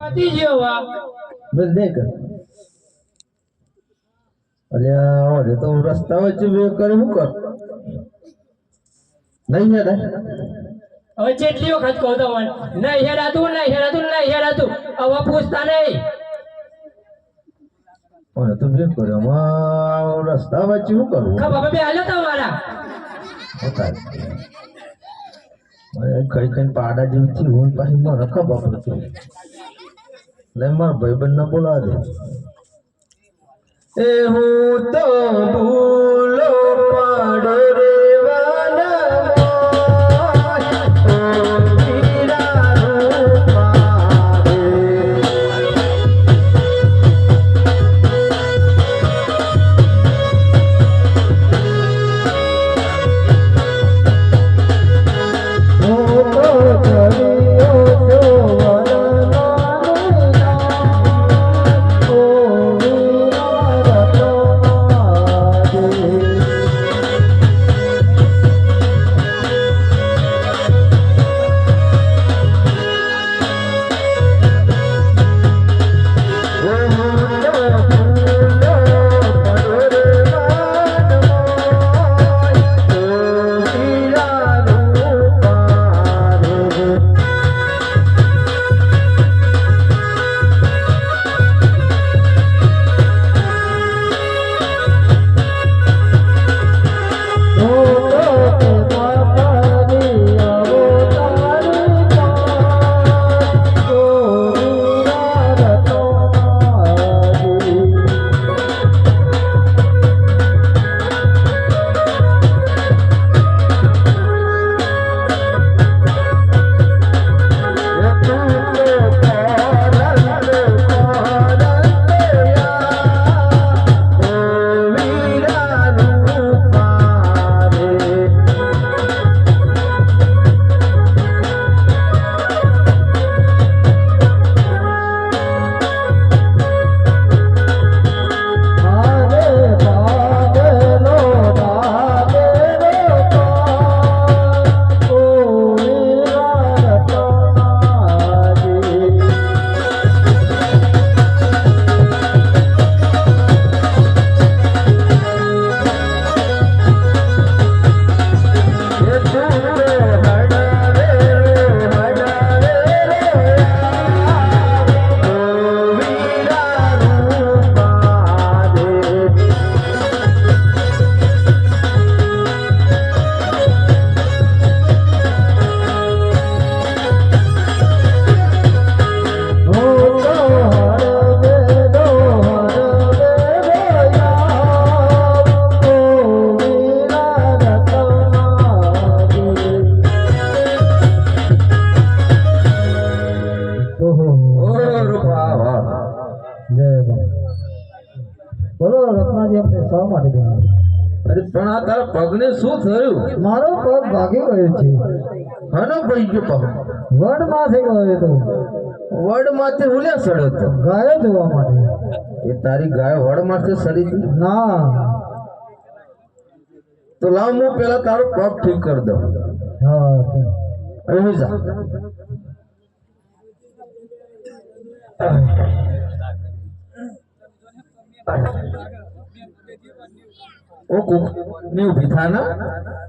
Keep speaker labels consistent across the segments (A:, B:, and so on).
A: બસ દેખ અલ્યા ઓરે તો રસ્તા વચ્ચે વે કરે હું કર નહીં હેડા
B: હવે જેટલી વખત કહું તો નહીં હેડાતું નહીં હેડાતું નહીં હેડાતું હવે પૂછતા નહીં
A: ઓરે તો વે કરે માં રસ્તા વચ્ચે હું કરું
B: ખબર બે હાલો તમારા
A: હોતા મને કઈ કઈ પાડા જેવી થી હું પાછી મને ખબર પડતી લે માર ભાઈબંધ ને બોલાવ દે એ હું તો ભૂલો પાડો રે બોલો રત્નાજી આપણે શા માટે ગયા? અરે પણ આ તારા પગને શું થયું? મારો પગ ભાગી ગયો છે. હનો પડી ગયો પગ? વડ માથે ગયો તો. વડ માથે ઉલ્યા સડ્યો તો? ગાય જોવા માટે. એ તારી ગાય વડ માથે સડી હતી? ના. તો લાવ હું પેલા તારો પગ ઠીક કરી દઉં. હા અહીં જા. ઓ કુક ની ઉભી થા ને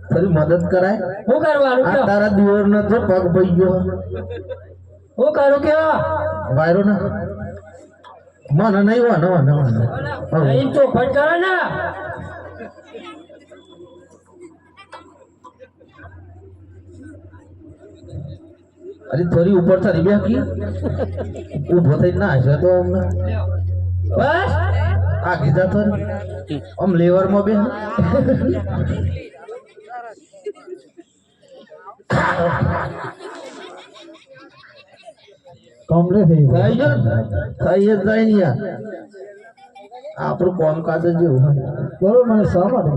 A: થોડી મદદ કરાય.
B: હું કરવાનું
A: આ તારા દિયોર ને તો પગ પડી ગયો.
B: હું કરું કે
A: વાયરો ને મને નહીં વાનો વાનો
B: અહીં તો ફટ કરો ને.
A: અરે થોડી ઉપર થરી બેકી ઉભો થઈ ના હશે તો અમને
B: બસ
A: આ કીધા તો આમ લેવર માં બે કમ્પ્લીટ થઈ જાય ને યાર આપણું કામકાજ જ જેવું બરોબર. મને શા માટે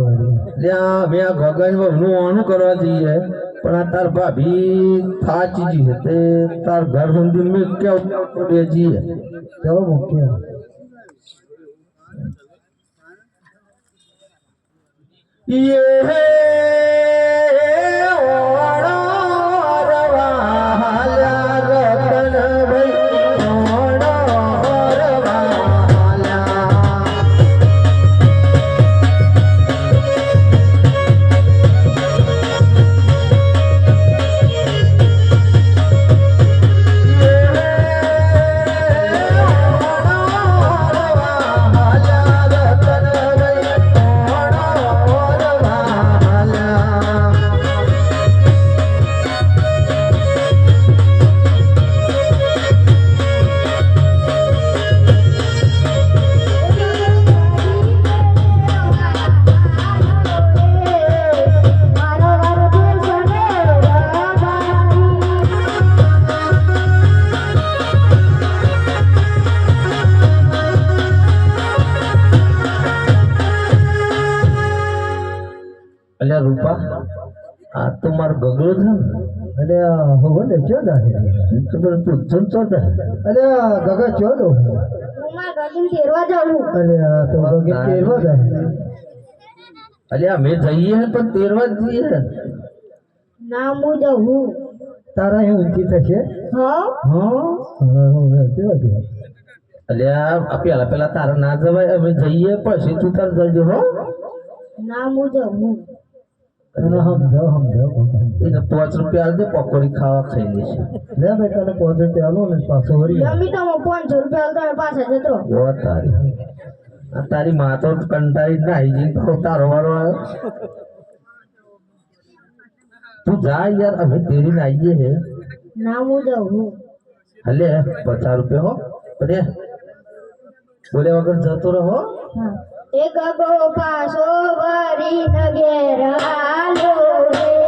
A: ત્યાં મેં આ ગગન નું આનું કરવા જઈએ પણ આ તાર ભાભી થાચી જી તે તાર ઘર સુધી મેં કેવું બે જઈએ. ચલો મુખ્ય ये ओड़ा रवा रतन भाई અલ્યા રૂપા આ તો મારો ગગડો છે ને
C: હવે ને ચો દાહે
A: ખબર પૂછો ચો દે
C: ગગા ચો દો અલ્યા તો ગગી કેરવા દાહે
A: અલ્યા અમે જઈએ હે પણ તેરવા જ જઈએ
D: ના હું જવું
C: તારા એ ઊંચી થશે
D: હા
C: કેવા કે
A: અલ્યા આ પેલા તારા ના જવાય અમે જઈએ પછી તું તાર જજો હો
D: ના હું જવું
C: સમજાવ
A: એને 5 રૂપિયા આલ દે પકોડી ખાવા ખાઈ લેશે
C: લે ભાઈ તને 5 રૂપિયા આલો ને પાછો વળી
D: યમી તો 500 રૂપિયા તમે પાસે જતો
A: ઓ તારી આ તારી માં તો કંટાળી ના આવી તો તારો વારો આવ્યો તું જા યાર અમે તેરી ને આવીએ હે
D: ના હું જવું
A: હલે 50 રૂપિયા હો પડે બોલે વગર જતો રહો
D: એક ગો પાસો વરી નગેર આલો રે